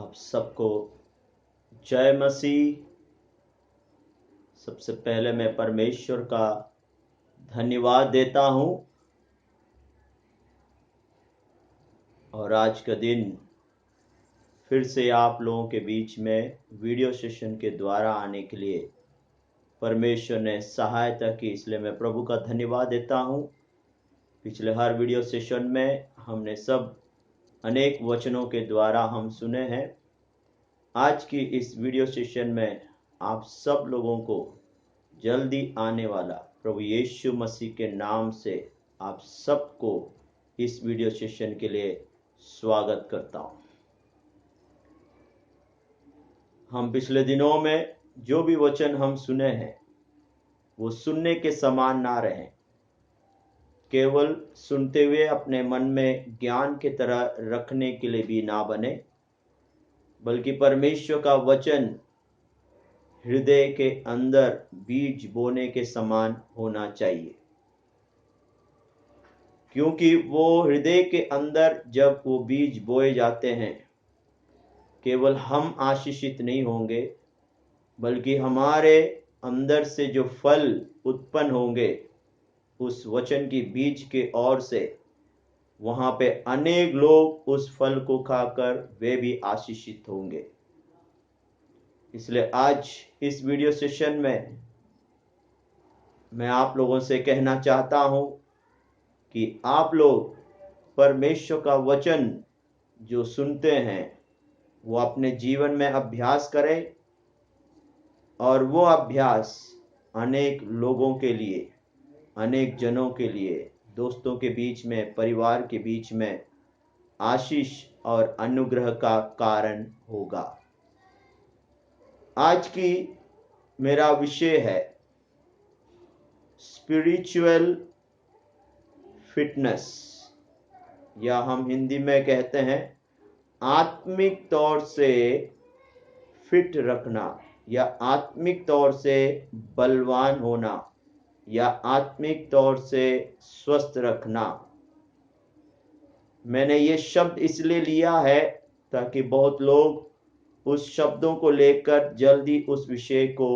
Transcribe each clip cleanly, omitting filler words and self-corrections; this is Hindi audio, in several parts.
आप सबको जय मसीह। सबसे पहले मैं परमेश्वर का धन्यवाद देता हूं और आज का दिन फिर से आप लोगों के बीच में वीडियो सेशन के द्वारा आने के लिए परमेश्वर ने सहायता की, इसलिए मैं प्रभु का धन्यवाद देता हूं। पिछले हर वीडियो सेशन में हमने सब अनेक वचनों के द्वारा हम सुने हैं। आज की इस वीडियो सेशन में आप सब लोगों को जल्दी आने वाला प्रभु यीशु मसीह के नाम से आप सबको इस वीडियो सेशन के लिए स्वागत करता हूं। हम पिछले दिनों में जो भी वचन हम सुने हैं वो सुनने के समान ना रहें, केवल सुनते हुए अपने मन में ज्ञान की तरह रखने के लिए भी ना बने, बल्कि परमेश्वर का वचन हृदय के अंदर बीज बोने के समान होना चाहिए। क्योंकि वो हृदय के अंदर जब वो बीज बोए जाते हैं, केवल हम आशीषित नहीं होंगे, बल्कि हमारे अंदर से जो फल उत्पन्न होंगे उस वचन की बीज के ओर से, वहां पे अनेक लोग उस फल को खाकर वे भी आशीषित होंगे। इसलिए आज इस वीडियो सेशन में मैं आप लोगों से कहना चाहता हूं कि आप लोग परमेश्वर का वचन जो सुनते हैं वो अपने जीवन में अभ्यास करें और वो अभ्यास अनेक लोगों के लिए, अनेक जनों के लिए, दोस्तों के बीच में, परिवार के बीच में आशीष और अनुग्रह का कारण होगा। आज की मेरा विषय है स्पिरिचुअल फिटनेस, या हम हिंदी में कहते हैं आत्मिक तौर से फिट रखना, या आत्मिक तौर से बलवान होना, या आत्मिक तौर से स्वस्थ रखना। मैंने ये शब्द इसलिए लिया है ताकि बहुत लोग उस शब्दों को लेकर जल्दी उस विषय को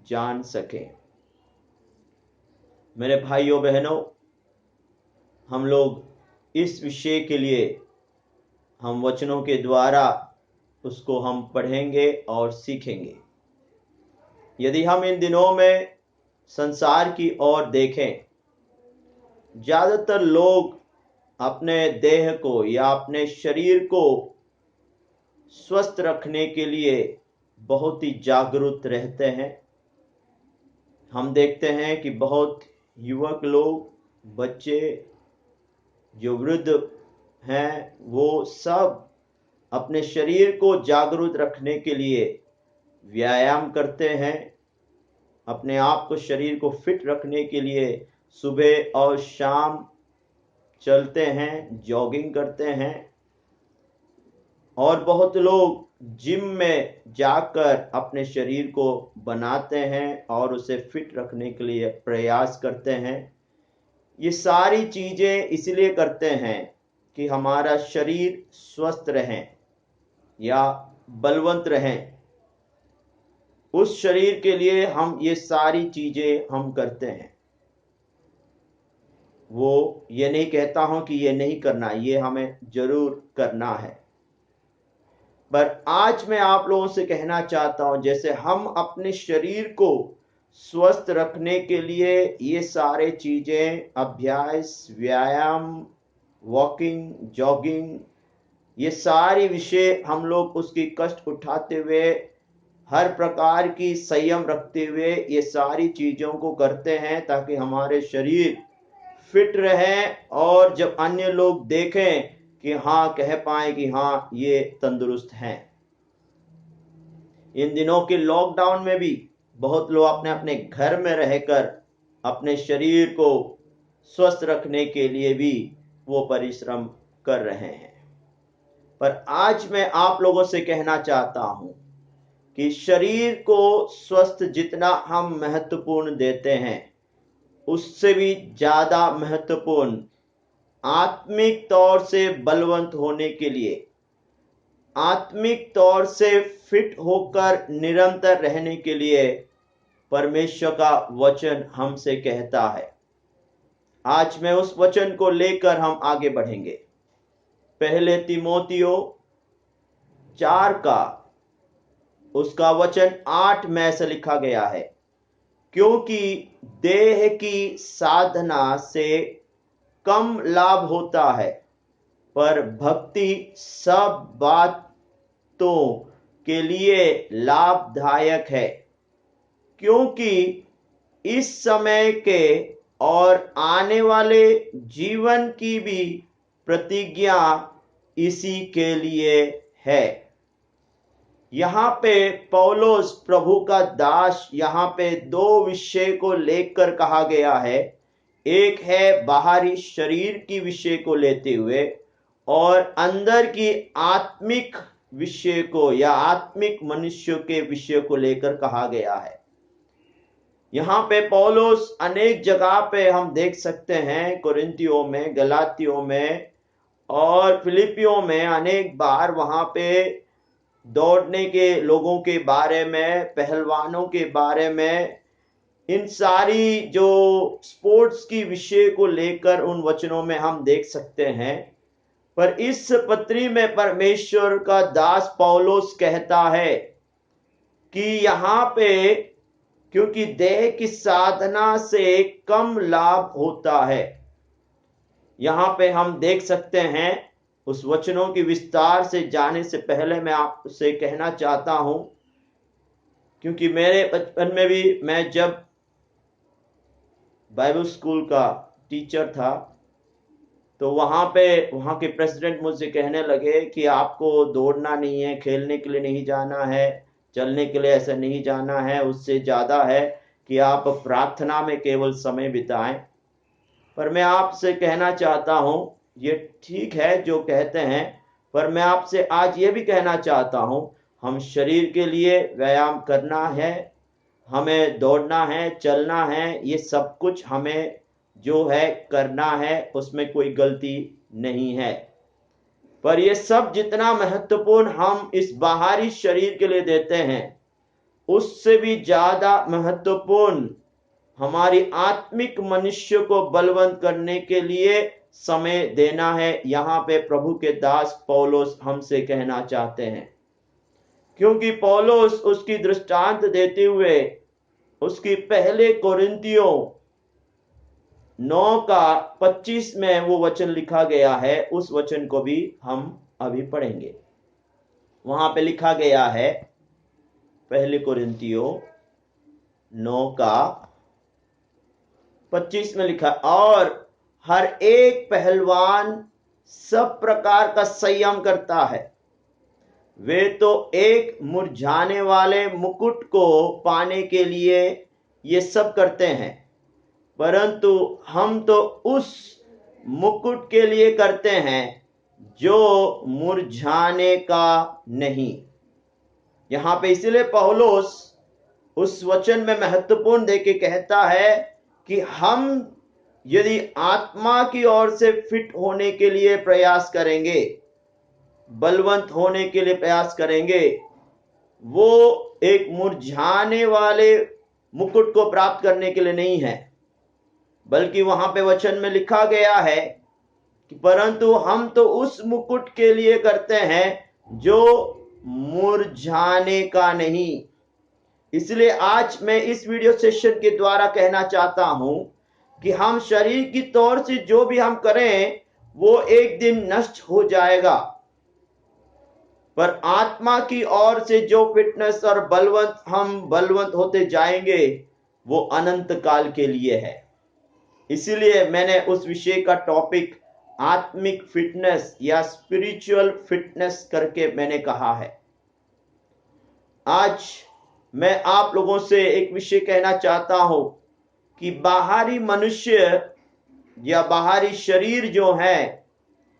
जान सकें। मेरे भाइयों बहनों, हम लोग इस विषय के लिए हम वचनों के द्वारा उसको हम पढ़ेंगे और सीखेंगे। यदि हम इन दिनों में संसार की ओर देखें, ज्यादातर लोग अपने देह को या अपने शरीर को स्वस्थ रखने के लिए बहुत ही जागरूक रहते हैं। हम देखते हैं कि बहुत युवक लोग, बच्चे, जो वृद्ध हैं, वो सब अपने शरीर को जागरूक रखने के लिए व्यायाम करते हैं। अपने आप को, शरीर को फिट रखने के लिए सुबह और शाम चलते हैं, जॉगिंग करते हैं। और बहुत लोग जिम में जाकर अपने शरीर को बनाते हैं और उसे फिट रखने के लिए प्रयास करते हैं। ये सारी चीजें इसलिए करते हैं कि हमारा शरीर स्वस्थ रहे या बलवंत रहे। उस शरीर के लिए हम ये सारी चीजें हम करते हैं। वो ये नहीं कहता हूं कि ये नहीं करना, ये हमें जरूर करना है। पर आज मैं आप लोगों से कहना चाहता हूं, जैसे हम अपने शरीर को स्वस्थ रखने के लिए ये सारे चीजें, अभ्यास, व्यायाम, वॉकिंग, जॉगिंग, ये सारी विषय हम लोग उसकी कष्ट उठाते हुए, हर प्रकार की संयम रखते हुए ये सारी चीजों को करते हैं ताकि हमारे शरीर फिट रहे और जब अन्य लोग देखें कि हाँ, कह पाए कि हाँ, ये तंदुरुस्त हैं। इन दिनों के लॉकडाउन में भी बहुत लोग अपने अपने घर में रहकर अपने शरीर को स्वस्थ रखने के लिए भी वो परिश्रम कर रहे हैं। पर आज मैं आप लोगों से कहना चाहता हूं कि शरीर को स्वस्थ जितना हम महत्वपूर्ण देते हैं, उससे भी ज्यादा महत्वपूर्ण आत्मिक तौर से बलवंत होने के लिए आत्मिक तौर से फिट होकर निरंतर रहने के लिए परमेश्वर का वचन हमसे कहता है। आज मैं उस वचन को लेकर हम आगे बढ़ेंगे। पहले तीमुथियो 4 का उसका वचन 8 में ऐसा लिखा गया है, क्योंकि देह की साधना से कम लाभ होता है, पर भक्ति सब बातों के लिए लाभदायक है, क्योंकि इस समय के और आने वाले जीवन की भी प्रतिज्ञा इसी के लिए है। यहाँ पे पौलुस प्रभु का दास, यहाँ पे 2 विषय को लेकर कहा गया है। एक है बाहरी शरीर की विषय को लेते हुए, और अंदर की आत्मिक विषय को या आत्मिक मनुष्य के विषय को लेकर कहा गया है। यहाँ पे पौलुस अनेक जगह पे हम देख सकते हैं, कोरिन्थियों में, गलातियों में और फिलिपियों में अनेक बार वहां पे दौड़ने के लोगों के बारे में, पहलवानों के बारे में, इन सारी जो स्पोर्ट्स की विषय को लेकर उन वचनों में हम देख सकते हैं। पर इस पत्री में परमेश्वर का दास पौलुस कहता है कि यहाँ पे क्योंकि देह की साधना से कम लाभ होता है। यहाँ पे हम देख सकते हैं, उस वचनों की विस्तार से जाने से पहले मैं आपसे कहना चाहता हूं, क्योंकि मेरे बचपन में भी मैं जब बाइबल स्कूल का टीचर था, तो वहां के प्रेसिडेंट मुझसे कहने लगे कि आपको दौड़ना नहीं है, खेलने के लिए नहीं जाना है, चलने के लिए ऐसा नहीं जाना है, उससे ज्यादा है कि आप प्रार्थना में केवल समय बिताएं। पर मैं आपसे कहना चाहता हूं, ये ठीक है जो कहते हैं, पर मैं आपसे आज ये भी कहना चाहता हूं, हम शरीर के लिए व्यायाम करना है, हमें दौड़ना है, चलना है, ये सब कुछ हमें जो है करना है, उसमें कोई गलती नहीं है। पर ये सब जितना महत्वपूर्ण हम इस बाहरी शरीर के लिए देते हैं, उससे भी ज्यादा महत्वपूर्ण हमारी आत्मिक मनुष्य को बलवंत करने के लिए समय देना है। यहाँ पे प्रभु के दास पौलुस हमसे कहना चाहते हैं, क्योंकि पौलुस उसकी दृष्टांत देते हुए उसकी पहले कोरिन्थियों 9 का 25 में वो वचन लिखा गया है, उस वचन को भी हम अभी पढ़ेंगे। वहां पे लिखा गया है, पहले कोरिन्थियों 9 का 25 में लिखा, और हर एक पहलवान सब प्रकार का संयम करता है। वे तो एक मुरझाने वाले मुकुट को पाने के लिए ये सब करते हैं, परंतु हम तो उस मुकुट के लिए करते हैं जो मुरझाने का नहीं। यहाँ पे इसलिए पौलुस उस वचन में महत्वपूर्ण देके कहता है कि हम यदि आत्मा की ओर से फिट होने के लिए प्रयास करेंगे, बलवंत होने के लिए प्रयास करेंगे, वो एक मुरझाने वाले मुकुट को प्राप्त करने के लिए नहीं है, बल्कि वहां पे वचन में लिखा गया है कि परंतु हम तो उस मुकुट के लिए करते हैं जो मुरझाने का नहीं। इसलिए आज मैं इस वीडियो सेशन के द्वारा कहना चाहता हूं कि हम शरीर की तौर से जो भी हम करें वो एक दिन नष्ट हो जाएगा, पर आत्मा की ओर से जो फिटनेस और हम बलवंत होते जाएंगे वो अनंत काल के लिए है। इसीलिए मैंने उस विषय का टॉपिक आत्मिक फिटनेस या स्पिरिचुअल फिटनेस करके मैंने कहा है। आज मैं आप लोगों से एक विषय कहना चाहता हूं कि बाहरी मनुष्य या बाहरी शरीर जो है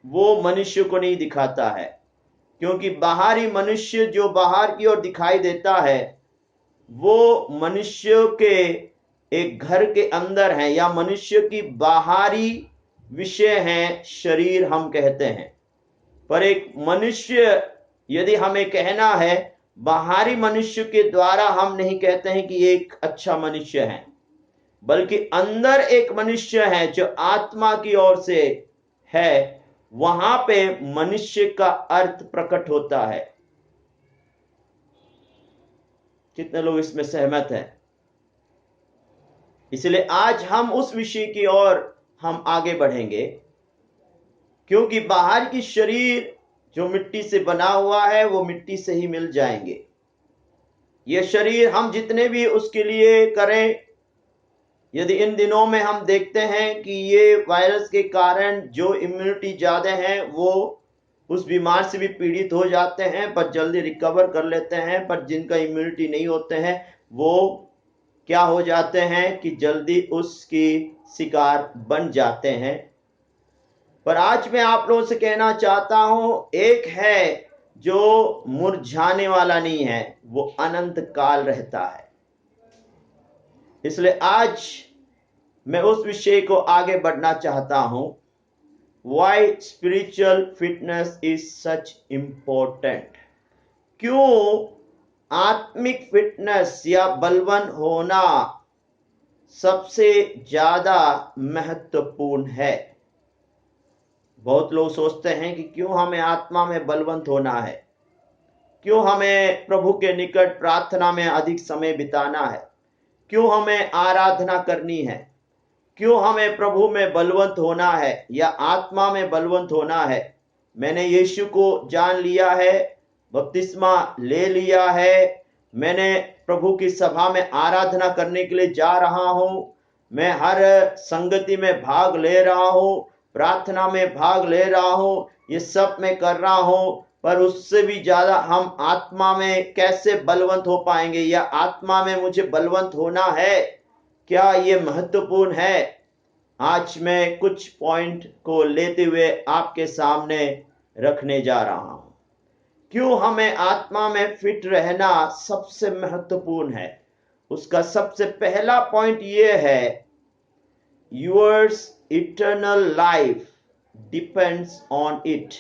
वो मनुष्य को नहीं दिखाता है, क्योंकि बाहरी मनुष्य जो बाहर की ओर दिखाई देता है वो मनुष्य के एक घर के अंदर है, या मनुष्य की बाहरी विषय है, शरीर हम कहते हैं। पर एक मनुष्य यदि हमें कहना है, बाहरी मनुष्य के द्वारा हम नहीं कहते हैं कि ये एक अच्छा मनुष्य है, बल्कि अंदर एक मनुष्य है जो आत्मा की ओर से है, वहां पे मनुष्य का अर्थ प्रकट होता है। कितने लोग इसमें सहमत हैं? इसलिए आज हम उस विषय की ओर हम आगे बढ़ेंगे, क्योंकि बाहर की शरीर जो मिट्टी से बना हुआ है वो मिट्टी से ही मिल जाएंगे। ये शरीर हम जितने भी उसके लिए करें, यदि इन दिनों में हम देखते हैं कि ये वायरस के कारण जो इम्यूनिटी ज्यादा है वो उस बीमार से भी पीड़ित हो जाते हैं, पर जल्दी रिकवर कर लेते हैं। पर जिनका इम्यूनिटी नहीं होते हैं वो क्या हो जाते हैं कि जल्दी उसकी शिकार बन जाते हैं। पर आज मैं आप लोगों से कहना चाहता हूं, एक है जो मुरझाने वाला नहीं है, वो अनंत काल रहता है। इसलिए आज मैं उस विषय को आगे बढ़ना चाहता हूं, why spiritual fitness is such important। क्यों आत्मिक फिटनेस या बलवान होना सबसे ज्यादा महत्वपूर्ण है। बहुत लोग सोचते हैं कि क्यों हमें आत्मा में बलवंत होना है, क्यों हमें प्रभु के निकट प्रार्थना में अधिक समय बिताना है, क्यों हमें आराधना करनी है, क्यों हमें प्रभु में बलवंत होना है या आत्मा में बलवंत होना है। मैंने यीशु को जान लिया है, बपतिस्मा ले लिया है, मैंने प्रभु की सभा में आराधना करने के लिए जा रहा हूं, मैं हर संगति में भाग ले रहा हूं, प्रार्थना में भाग ले रहा हूं, ये सब मैं कर रहा हूं। पर उससे भी ज्यादा हम आत्मा में कैसे बलवंत हो पाएंगे, या आत्मा में मुझे बलवंत होना है, क्या ये महत्वपूर्ण है। आज मैं कुछ पॉइंट को लेते हुए आपके सामने रखने जा रहा हूं। क्यों हमें आत्मा में फिट रहना सबसे महत्वपूर्ण है। उसका सबसे पहला पॉइंट ये है, yours eternal life depends on it.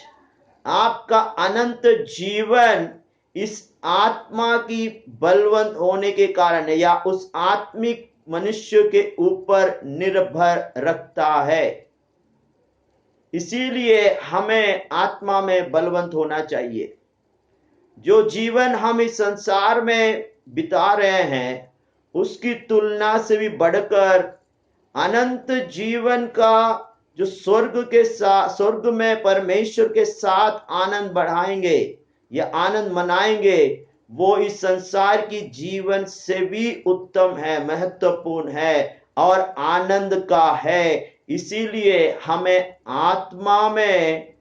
आपका अनंत जीवन इस आत्मा की बलवंत होने के कारण या उस आत्मिक मनुष्य के ऊपर निर्भर रखता है। इसीलिए हमें आत्मा में बलवंत होना चाहिए। जो जीवन हम इस संसार में बिता रहे हैं उसकी तुलना से भी बढ़कर अनंत जीवन का जो स्वर्ग में परमेश्वर के साथ आनंद बढ़ाएंगे या आनंद मनाएंगे, वो इस संसार की जीवन से भी उत्तम है, महत्वपूर्ण है और आनंद का है। इसीलिए हमें आत्मा में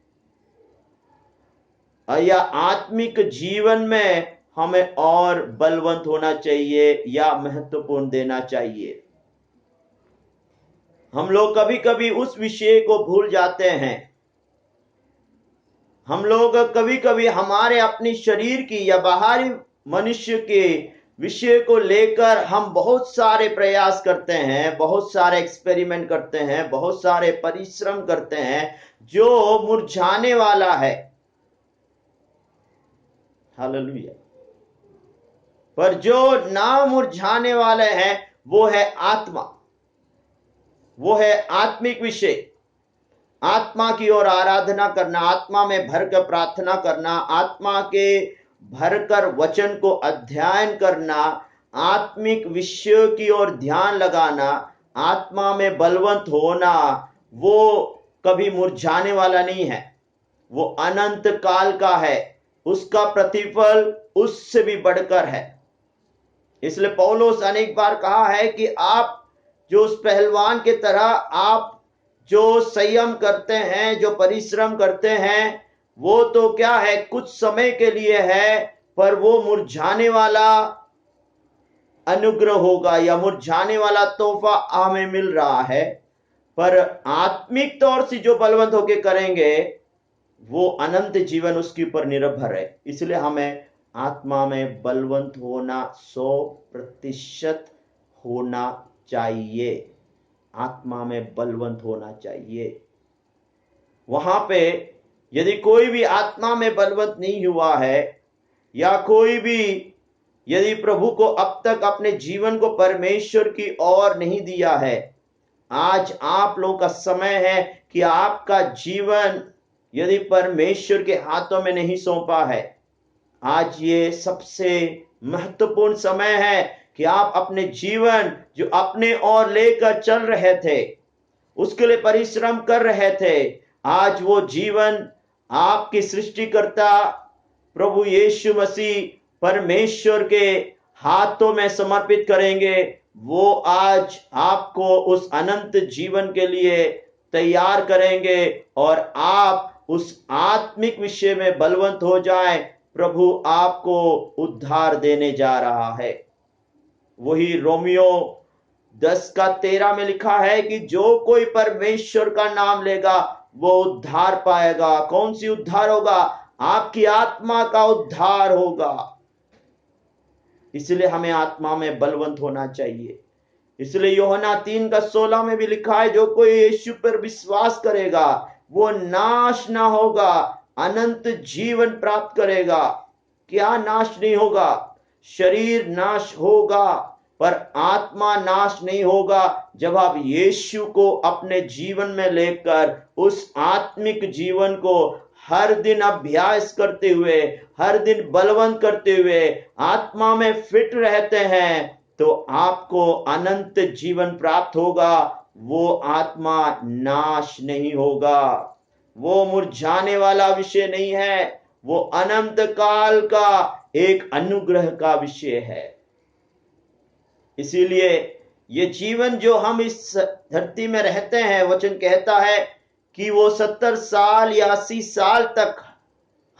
या आत्मिक जीवन में हमें और बलवंत होना चाहिए या महत्वपूर्ण देना चाहिए। हम लोग कभी कभी उस विषय को भूल जाते हैं। हम लोग कभी कभी हमारे अपने शरीर की या बाहरी मनुष्य के विषय को लेकर हम बहुत सारे प्रयास करते हैं, बहुत सारे एक्सपेरिमेंट करते हैं, बहुत सारे परिश्रम करते हैं जो मुरझाने वाला है। हालेलुया। पर जो ना मुरझाने वाले हैं वो है आत्मा, वो है आत्मिक विषय। आत्मा की ओर आराधना करना, आत्मा में भरकर प्रार्थना करना, आत्मा के भरकर वचन को अध्ययन करना, आत्मिक विषयों की ओर ध्यान लगाना, आत्मा में बलवंत होना, वो कभी मुरझाने वाला नहीं है, वो अनंत काल का है। उसका प्रतिफल उससे भी बढ़कर है। इसलिए पौलुस अनेक बार कहा है कि आप जो उस पहलवान के तरह आप जो संयम करते हैं, जो परिश्रम करते हैं, वो तो क्या है, कुछ समय के लिए है, पर वो मुरझाने वाला अनुग्रह होगा या मुरझाने वाला तोहफा हमें मिल रहा है। पर आत्मिक तौर से जो बलवंत होकर करेंगे वो अनंत जीवन उसके ऊपर निर्भर है। इसलिए हमें आत्मा में बलवंत होना 100% होना चाहिए। आत्मा में बलवंत होना चाहिए। वहां पे यदि कोई भी आत्मा में बलवंत नहीं हुआ है, या कोई भी यदि प्रभु को अब तक अपने जीवन को परमेश्वर की ओर नहीं दिया है, आज आप लोगों का समय है कि आपका जीवन यदि परमेश्वर के हाथों में नहीं सौंपा है, आज ये सबसे महत्वपूर्ण समय है कि आप अपने जीवन जो अपने ओर लेकर चल रहे थे, उसके लिए परिश्रम कर रहे थे, आज वो जीवन आपकी सृष्टिकर्ता प्रभु यीशु मसीह परमेश्वर के हाथों में समर्पित करेंगे। वो आज आपको उस अनंत जीवन के लिए तैयार करेंगे और आप उस आत्मिक विषय में बलवंत हो जाएं। प्रभु आपको उद्धार देने जा रहा है। वही रोमियो 10:13 में लिखा है कि जो कोई परमेश्वर का नाम लेगा वो उद्धार पाएगा। कौन सी उद्धार होगा? आपकी आत्मा का उद्धार होगा। इसलिए हमें आत्मा में बलवंत होना चाहिए। इसलिए यूहन्ना 3:16 में भी लिखा है, जो कोई यीशु पर विश्वास करेगा वो नाश ना होगा, अनंत जीवन प्राप्त करेगा। क्या नाश नहीं होगा? शरीर नाश होगा पर आत्मा नाश नहीं होगा। जब आप यीशु को अपने जीवन में लेकर उस आत्मिक जीवन को हर दिन अभ्यास करते हुए, हर दिन बलवंत करते हुए आत्मा में फिट रहते हैं, तो आपको अनंत जीवन प्राप्त होगा। वो आत्मा नाश नहीं होगा, वो मुरझाने वाला विषय नहीं है, वो अनंत काल का एक अनुग्रह का विषय है। इसीलिए ये जीवन जो हम इस धरती में रहते हैं, वचन कहता है कि वो 70 साल या 80 साल तक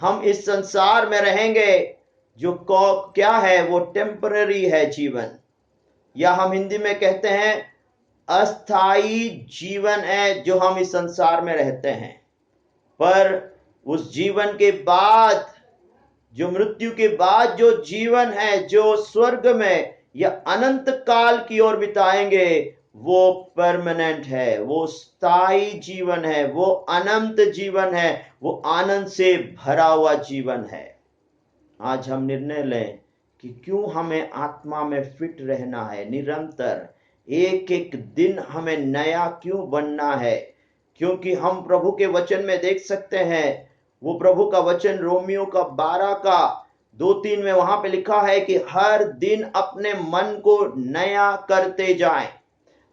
हम इस संसार में रहेंगे, जो क्या है, वो टेम्पररी है जीवन, या हम हिंदी में कहते हैं अस्थाई जीवन है जो हम इस संसार में रहते हैं। पर उस जीवन के बाद, जो मृत्यु के बाद जो जीवन है, जो स्वर्ग में या अनंत काल की ओर बिताएंगे, वो परमानेंट है, वो स्थायी जीवन है, वो अनंत जीवन है, वो आनंद से भरा हुआ जीवन है। आज हम निर्णय लें कि क्यों हमें आत्मा में फिट रहना है, निरंतर एक एक दिन हमें नया क्यों बनना है। क्योंकि हम प्रभु के वचन में देख सकते हैं, वो प्रभु का वचन रोमियो का 12:2-3 में वहां पे लिखा है कि हर दिन अपने मन को नया करते जाएं।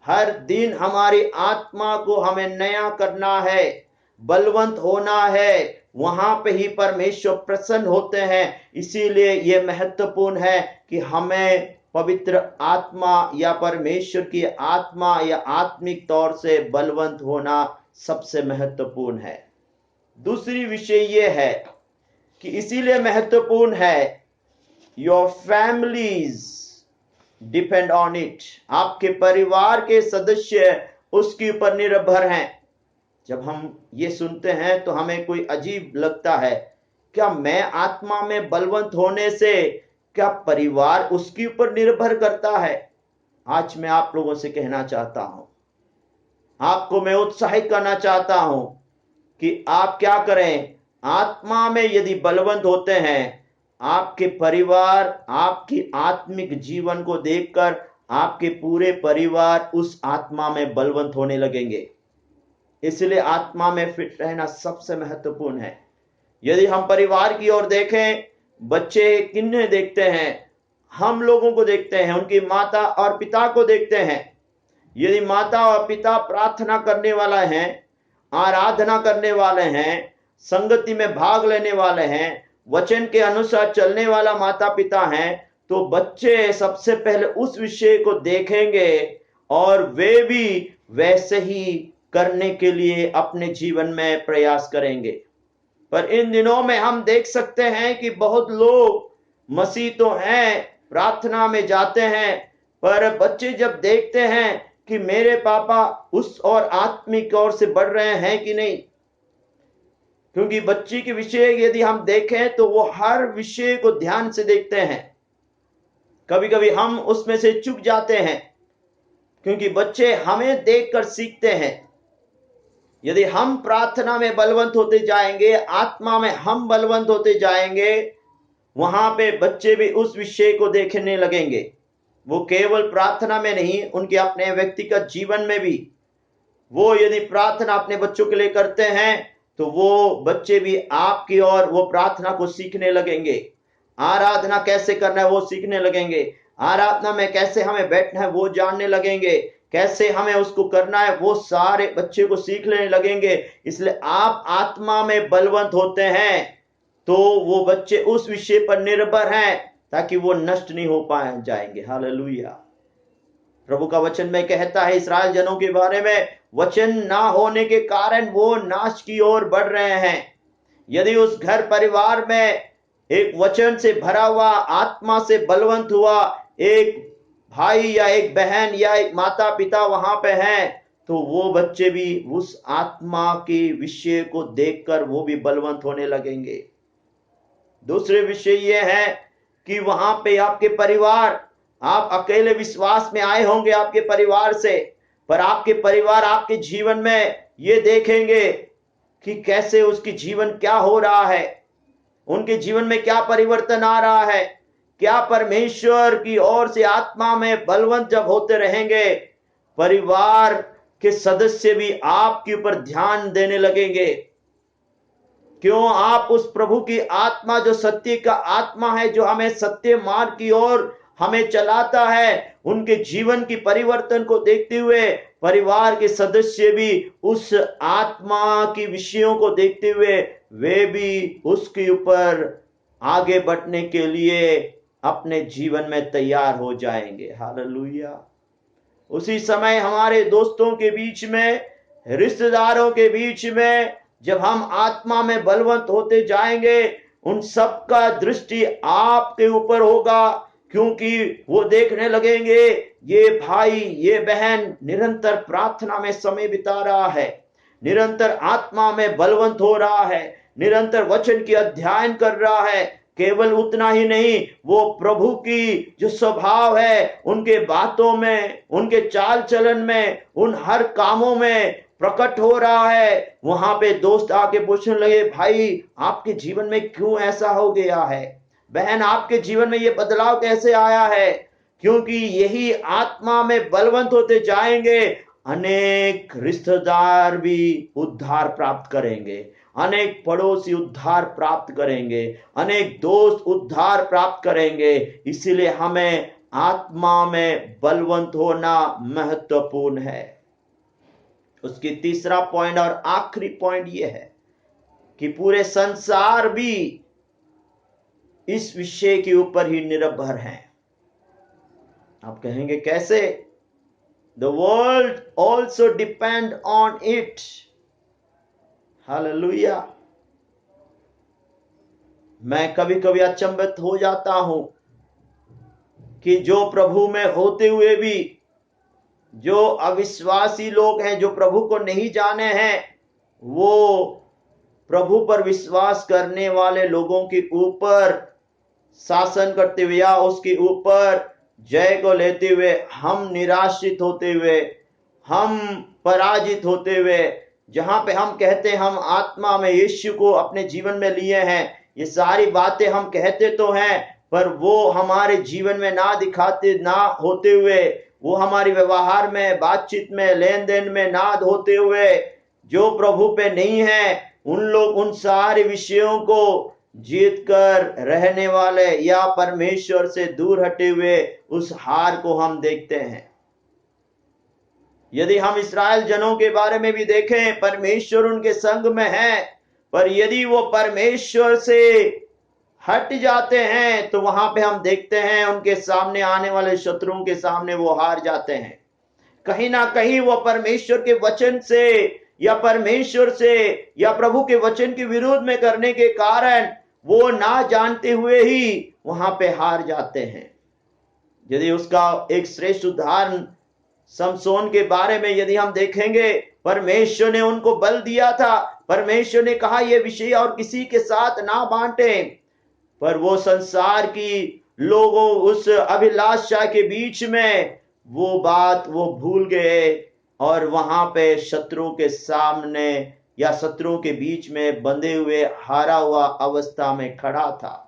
हर दिन हमारी आत्मा को हमें नया करना है, बलवंत होना है। वहां पे ही परमेश्वर प्रसन्न होते हैं। इसीलिए यह महत्वपूर्ण है कि हमें पवित्र आत्मा या परमेश्वर की आत्मा या आत्मिक तौर से बलवंत होना सबसे महत्वपूर्ण है। दूसरी विषय यह है कि इसीलिए महत्वपूर्ण है, your families depend on it. आपके परिवार के सदस्य उसके ऊपर निर्भर हैं। जब हम ये सुनते हैं तो हमें कोई अजीब लगता है, क्या मैं आत्मा में बलवंत होने से क्या परिवार उसके ऊपर निर्भर करता है? आज मैं आप लोगों से कहना चाहता हूं, आपको मैं उत्साहित करना चाहता हूं कि आप क्या करें, आत्मा में यदि बलवंत होते हैं, आपके परिवार आपकी आत्मिक जीवन को देखकर आपके पूरे परिवार उस आत्मा में बलवंत होने लगेंगे। इसलिए आत्मा में फिट रहना सबसे महत्वपूर्ण है। यदि हम परिवार की ओर देखें, बच्चे किन्हें देखते हैं? हम लोगों को देखते हैं, उनकी माता और पिता को देखते हैं। यदि माता और पिता प्रार्थना करने वाला हैं, आराधना करने वाले हैं, संगति में भाग लेने वाले हैं, वचन के अनुसार चलने वाला माता पिता हैं, तो बच्चे सबसे पहले उस विषय को देखेंगे और वे भी वैसे ही करने के लिए अपने जीवन में प्रयास करेंगे। पर इन दिनों में हम देख सकते हैं कि बहुत लोग मसीह तो हैं, प्रार्थना में जाते हैं, पर बच्चे जब देखते हैं कि मेरे पापा उस और आत्मिक ओर से बढ़ रहे हैं कि नहीं, क्योंकि बच्चे के विषय यदि हम देखें तो वो हर विषय को ध्यान से देखते हैं। कभी कभी हम उसमें से चूक जाते हैं, क्योंकि बच्चे हमें देखकर सीखते हैं। यदि हम प्रार्थना में बलवंत होते जाएंगे, आत्मा में हम बलवंत होते जाएंगे, वहां पे बच्चे भी उस विषय को देखने लगेंगे। वो केवल प्रार्थना में नहीं, उनके अपने व्यक्तिगत जीवन में भी वो यदि प्रार्थना अपने बच्चों के लिए करते हैं तो वो बच्चे भी आपकी और वो प्रार्थना को सीखने लगेंगे। आराधना कैसे करना है वो सीखने लगेंगे। आराधना में कैसे हमें बैठना है वो जानने लगेंगे। कैसे हमें उसको करना है वो सारे बच्चे को सीखने लगेंगे। इसलिए आप आत्मा में बलवंत होते हैं तो वो बच्चे उस विषय पर निर्भर हैं ताकि वो नष्ट नहीं हो पाए जाएंगे। हालेलुया। प्रभु का वचन में कहता है इस्राएल जनों के बारे में, वचन ना होने के कारण वो नाश की ओर बढ़ रहे हैं। यदि उस घर परिवार में एक वचन से भरा हुआ, आत्मा से बलवंत हुआ एक भाई या एक बहन या एक माता पिता वहां पे हैं, तो वो बच्चे भी उस आत्मा के विषय को देखकर वो भी बलवंत होने लगेंगे। दूसरे विषय ये है कि वहां पे आपके परिवार, आप अकेले विश्वास में आए होंगे आपके परिवार से, पर आपके परिवार आपके जीवन में ये देखेंगे कि कैसे उसकी जीवन क्या हो रहा है, उनके जीवन में क्या परिवर्तन आ रहा है। क्या परमेश्वर की ओर से आत्मा में बलवंत जब होते रहेंगे, परिवार के सदस्य भी आपके ऊपर ध्यान देने लगेंगे। क्यों? आप उस प्रभु की आत्मा, जो सत्य का आत्मा है, जो हमें सत्य मार्ग की ओर हमें चलाता है, उनके जीवन की परिवर्तन को देखते हुए परिवार के सदस्य भी उस आत्मा की विषयों को देखते हुए वे भी उसके ऊपर आगे बढ़ने के लिए अपने जीवन में तैयार हो जाएंगे। हालेलुया। उसी समय हमारे दोस्तों के बीच में, रिश्तेदारों के बीच में जब हम आत्मा में बलवंत होते जाएंगे, उन सब का दृष्टि आपके ऊपर होगा, क्योंकि वो देखने लगेंगे ये भाई ये बहन निरंतर प्रार्थना में समय बिता रहा है, निरंतर आत्मा में बलवंत हो रहा है, निरंतर वचन की अध्ययन कर रहा है। केवल उतना ही नहीं, वो प्रभु की जो स्वभाव है उनके बातों में, उनके चाल चलन में, उन हर कामों में प्रकट हो रहा है। वहां पे दोस्त आके पूछने लगे, भाई आपके जीवन में क्यों ऐसा हो गया है, बहन आपके जीवन में ये बदलाव कैसे आया है? क्योंकि यही आत्मा में बलवंत होते जाएंगे, अनेक रिश्तेदार भी उद्धार प्राप्त करेंगे, अनेक पड़ोसी उद्धार प्राप्त करेंगे, अनेक दोस्त उद्धार प्राप्त करेंगे। इसीलिए हमें आत्मा में बलवंत होना महत्वपूर्ण है। उसकी तीसरा पॉइंट और आखिरी पॉइंट यह है कि पूरे संसार भी इस विषय के ऊपर ही निर्भर है। आप कहेंगे कैसे? The world also depend on it. Hallelujah. मैं कभी कभी अचंभित हो जाता हूं कि जो प्रभु में होते हुए भी जो अविश्वासी लोग हैं, जो प्रभु को नहीं जाने हैं, वो प्रभु पर विश्वास करने वाले लोगों के ऊपर शासन करते हुए या उसके ऊपर जय को लेते हुए हम निराशित होते हुए, हम पराजित होते हुए, जहां पे हम कहते हैं हम आत्मा में यीशु को अपने जीवन में लिए हैं, ये सारी बातें हम कहते तो हैं, पर वो हमारे जीवन में ना दिखाते ना होते हुए, वो हमारी व्यवहार में, बातचीत में, लेन देन में ना होते हुए, जो प्रभु पे नहीं है, उन लोग उन सारे विषयों को जीत कर रहने वाले या परमेश्वर से दूर हटे हुए उस हार को हम देखते हैं। यदि हम इस्राएल जनों के बारे में भी देखें, परमेश्वर उनके संग में है, पर यदि वो परमेश्वर से हट जाते हैं तो वहां पे हम देखते हैं उनके सामने आने वाले शत्रुओं के सामने वो हार जाते हैं। कहीं ना कहीं वो परमेश्वर के वचन से या परमेश्वर से या प्रभु के वचन के विरोध में करने के कारण वो ना जानते हुए ही वहां पे हार जाते हैं। यदि उसका एक श्रेष्ठ उदाहरण समसोन के बारे में यदि हम देखेंगे, परमेश्वर ने उनको बल दिया था, परमेश्वर ने कहा यह विषय और किसी के साथ ना बांटे, पर वो संसार की लोगों उस अभिलाषा के बीच में वो बात वो भूल गए और वहां पे शत्रु के सामने या शत्रुओं के बीच में बंधे हुए हारा हुआ अवस्था में खड़ा था।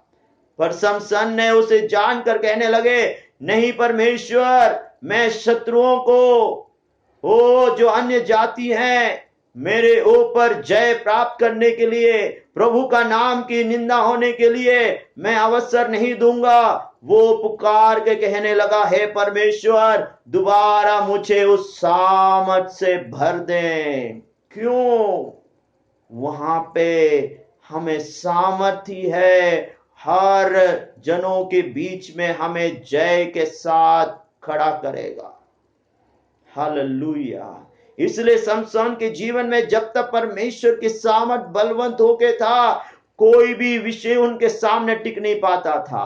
पर समसन ने उसे जानकर कहने लगे, नहीं परमेश्वर, मैं शत्रुओं को, ओ जो अन्य जाति हैं, मेरे ऊपर जय प्राप्त करने के लिए, प्रभु का नाम की निंदा होने के लिए मैं अवसर नहीं दूंगा। वो पुकार के कहने लगा, हे परमेश्वर, दोबारा मुझे उस सामर्थ से भर दें। क्यों? वहां पे हमें सामर्थ्य है, हर जनों के बीच में हमें जय के साथ खड़ा करेगा। हालेलुया। इसलिए समसन के जीवन में जब तक परमेश्वर की सामर्थ बलवंत होके था, कोई भी विषय उनके सामने टिक नहीं पाता था।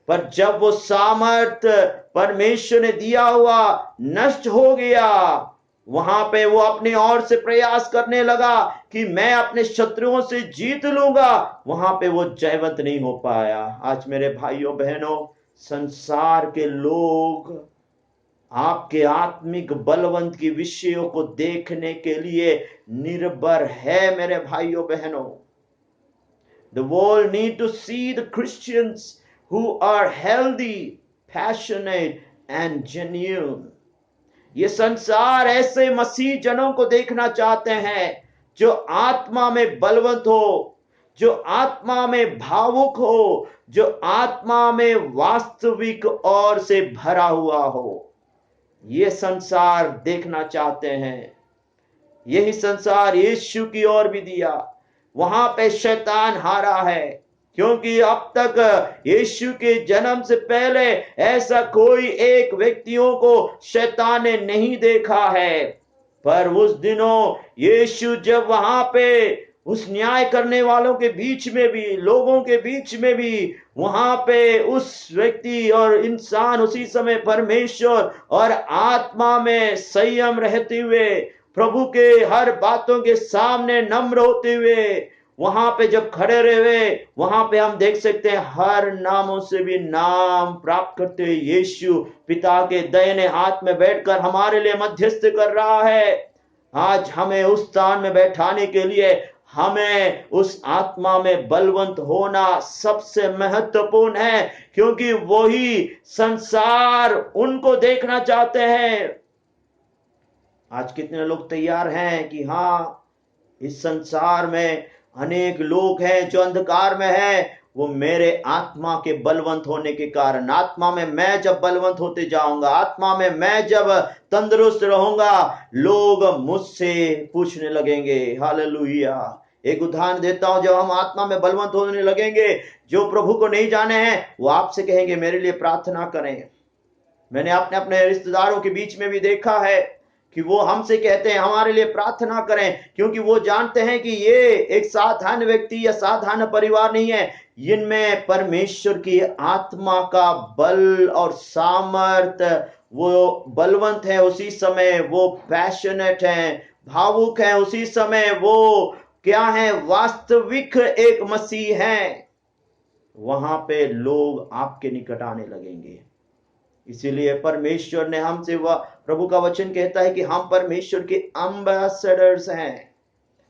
पर जब वो सामर्थ परमेश्वर ने दिया हुआ नष्ट हो गया, वहां पे वो अपनी ओर से प्रयास करने लगा कि मैं अपने शत्रुओं से जीत लूंगा। वहां पे वो जयवंत नहीं हो पाया। आज मेरे भाइयों बहनों, संसार के लोग आपके आत्मिक बलवंत की विषयों को देखने के लिए निर्भर है। मेरे भाइयों बहनों, the world need to see the Christians who are healthy, passionate and genuine. ये संसार ऐसे मसीह जनों को देखना चाहते हैं जो आत्मा में बलवंत हो, जो आत्मा में भावुक हो, जो आत्मा में वास्तविक और से भरा हुआ हो। ये संसार देखना चाहते हैं। यही संसार यीशु की ओर भी दिया, वहां पे शैतान हारा है, क्योंकि अब तक यीशु के जन्म से पहले ऐसा कोई एक व्यक्तियों को शैतान ने नहीं देखा है। पर उस दिनों यीशु जब वहां पे उस न्याय करने वालों के बीच में भी, लोगों के बीच में भी, वहां पे उस व्यक्ति और इंसान उसी समय परमेश्वर और आत्मा में संयम रहते हुए, प्रभु के हर बातों के सामने नम्र होते हुए वहां पे जब खड़े रहे, वहां पे हम देख सकते हैं हर नामों से भी नाम प्राप्त करते हुए यीशु पिता के दाहिने हाथ में बैठकर हमारे लिए मध्यस्थ कर रहा है। आज हमें उस स्थान में बैठाने के लिए हमें उस आत्मा में बलवंत होना सबसे महत्वपूर्ण है, क्योंकि वही संसार उनको देखना चाहते हैं। आज कितने लोग तैयार हैं कि हाँ, इस संसार में अनेक लोग हैं जो अंधकार में हैं, वो मेरे आत्मा के बलवंत होने के कारण, आत्मा में मैं जब बलवंत होते जाऊंगा, आत्मा में मैं जब तंदुरुस्त रहूंगा, लोग मुझसे पूछने लगेंगे। हालेलुया। एक उदाहरण देता हूं, जब हम आत्मा में बलवंत होने लगेंगे, जो प्रभु को नहीं जाने हैं वो आपसे कहेंगे मेरे लिए प्रार्थना करें। मैंने अपने रिश्तेदारों के बीच में भी देखा है कि वो हमसे कहते हैं हमारे लिए प्रार्थना करें, क्योंकि वो जानते हैं कि ये एक साधारण व्यक्ति या साधारण परिवार नहीं है, इनमें परमेश्वर की आत्मा का बल और सामर्थ, वो बलवंत है, उसी समय वो पैशनेट है, भावुक है, उसी समय वो क्या है, वास्तविक एक मसीह है। वहां पे लोग आपके निकट आने लगेंगे। इसीलिए परमेश्वर ने हमसे, वह प्रभु का वचन कहता है कि हम परमेश्वर के एम्बेसडर्स हैं।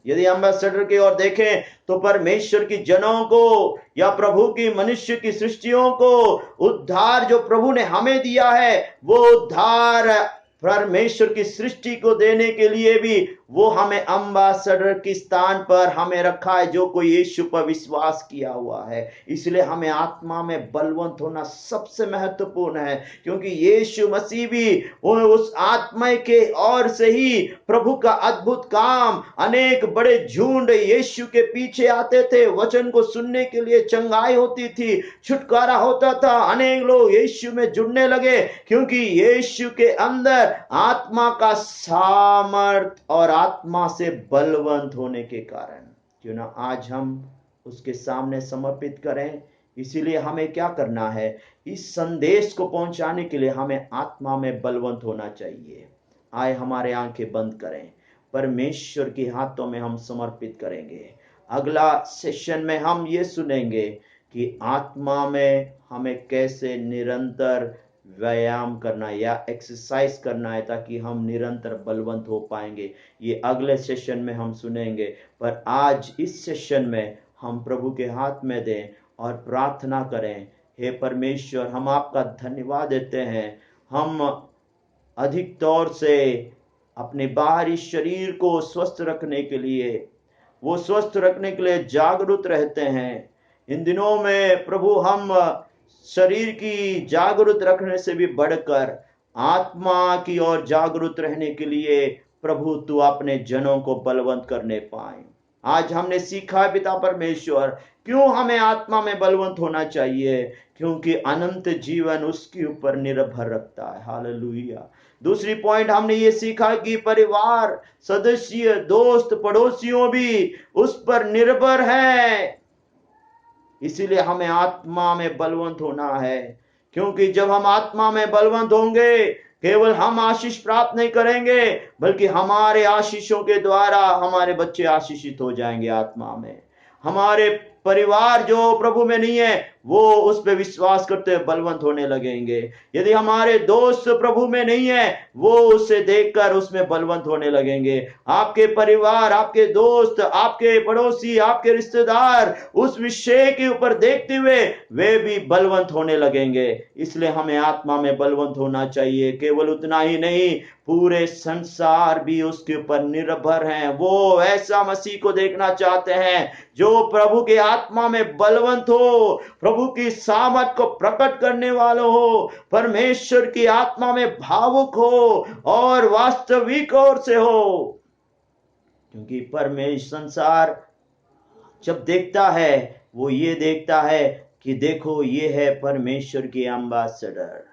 यदि एम्बेसडर की ओर देखें तो परमेश्वर की जनों को या प्रभु की मनुष्य की सृष्टियों को उद्धार जो प्रभु ने हमें दिया है, वो उद्धार परमेश्वर की सृष्टि को देने के लिए भी वो हमें एम्बेसडर के स्थान पर हमें रखा है, जो कोई यीशु पर विश्वास किया हुआ है। इसलिए हमें आत्मा में बलवंत होना सबसे महत्वपूर्ण है, क्योंकि यीशु मसीह भी उस आत्मा के ओर से ही प्रभु का अद्भुत काम, अनेक बड़े झुंड यीशु के पीछे आते थे, वचन को सुनने के लिए चंगाई होती थी, छुटकारा होता था, अनेक लोग यीशु में जुड़ने लगे, क्योंकि यीशु के अंदर आत्मा का सामर्थ और आत्मा से बलवंत होने के कारण। क्यों ना आज हम उसके सामने समर्पित करें। इसीलिए हमें क्या करना है, इस संदेश को पहुंचाने के लिए हमें आत्मा में बलवंत होना चाहिए। आए हमारे आंखें बंद करें, परमेश्वर के हाथों में हम समर्पित करेंगे। अगला सेशन में हम ये सुनेंगे कि आत्मा में हमें कैसे निरंतर व्यायाम करना है या एक्सरसाइज करना है, ताकि हम निरंतर बलवंत हो पाएंगे। ये अगले सेशन में हम सुनेंगे, पर आज इस सेशन में हम प्रभु के हाथ में दें और प्रार्थना करें। हे परमेश्वर, हम आपका धन्यवाद देते हैं। हम अधिक तौर से अपने बाहरी शरीर को स्वस्थ रखने के लिए, वो स्वस्थ रखने के लिए जागरूक रहते हैं। इन दिनों में प्रभु हम शरीर की जागरूक रखने से भी बढ़कर आत्मा की ओर जागरूक रहने के लिए प्रभु तू अपने जनों को बलवंत करने पाए। आज हमने सीखा है पिता परमेश्वर, क्यों हमें आत्मा में बलवंत होना चाहिए, क्योंकि अनंत जीवन उसके ऊपर निर्भर रखता है। हालेलुया। दूसरी पॉइंट हमने ये सीखा कि परिवार सदस्य, दोस्त, पड़ोसियों भी उस पर निर्भर है। इसीलिए हमें आत्मा में बलवंत होना है, क्योंकि जब हम आत्मा में बलवंत होंगे, केवल हम आशीष प्राप्त नहीं करेंगे, बल्कि हमारे आशीषों के द्वारा हमारे बच्चे आशीषित हो जाएंगे आत्मा में। हमारे परिवार जो प्रभु में नहीं है, वो उस पर विश्वास करते हुए बलवंत होने लगेंगे। यदि हमारे दोस्त प्रभु में नहीं है, वो उसे देखकर उसमें बलवंत होने लगेंगे। आपके परिवार, आपके दोस्त, आपके पड़ोसी, आपके रिश्तेदार उस विषय के ऊपर देखते हुए वे भी बलवंत होने लगेंगे। इसलिए हमें आत्मा में बलवंत होना चाहिए। केवल उतना ही नहीं, पूरे संसार भी उसके ऊपर निर्भर हैं। वो ऐसा मसीह को देखना चाहते हैं जो प्रभु के आत्मा में बलवंत हो, प्रभु की सामर्थ को प्रकट करने वाला हो, परमेश्वर की आत्मा में भावुक हो और वास्तविक ओर से हो। क्योंकि परमेश्वर संसार जब देखता है, वो ये देखता है कि देखो ये है परमेश्वर के एम्बेसडर।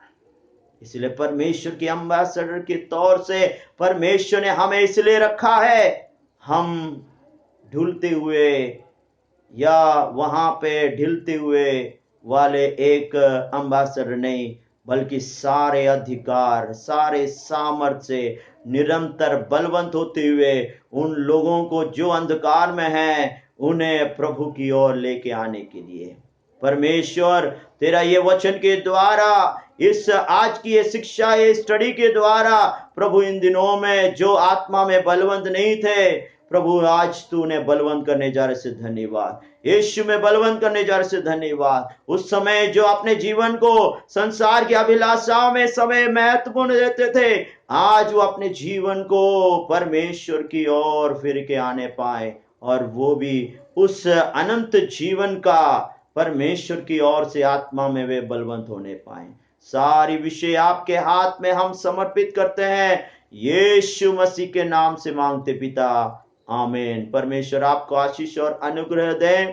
इसलिए परमेश्वर के एम्बेसडर के तौर से परमेश्वर ने हमें इसलिए रखा है, हम ढुलते हुए या वहां पे ढिलते हुए वाले एक एम्बेसडर नहीं, बल्कि सारे अधिकार, सारे सामर्थ्य से निरंतर बलवंत होते हुए उन लोगों को जो अंधकार में हैं, उन्हें प्रभु की ओर लेके आने के लिए। परमेश्वर तेरा ये वचन के द्वारा, इस आज की ये शिक्षा, ये स्टडी के द्वारा प्रभु इन दिनों में जो आत्मा में बलवंत नहीं थे, प्रभु आज तूने बलवंत करने जा रहे से धन्यवाद। यीशु में बलवंत करने जा रहे से धन्यवाद। उस समय जो अपने जीवन को संसार की अभिलाषाओं में समय महत्वपूर्ण देते थे, आज वो अपने जीवन को परमेश्वर की ओर फिर के आने पाए, और वो भी उस अनंत जीवन का परमेश्वर की ओर से आत्मा में वे बलवंत होने पाए। सारी विषय आपके हाथ में हम समर्पित करते हैं, यीशु मसीह के नाम से मांगते पिता, आमीन। परमेश्वर आपको आशीष और अनुग्रह दें।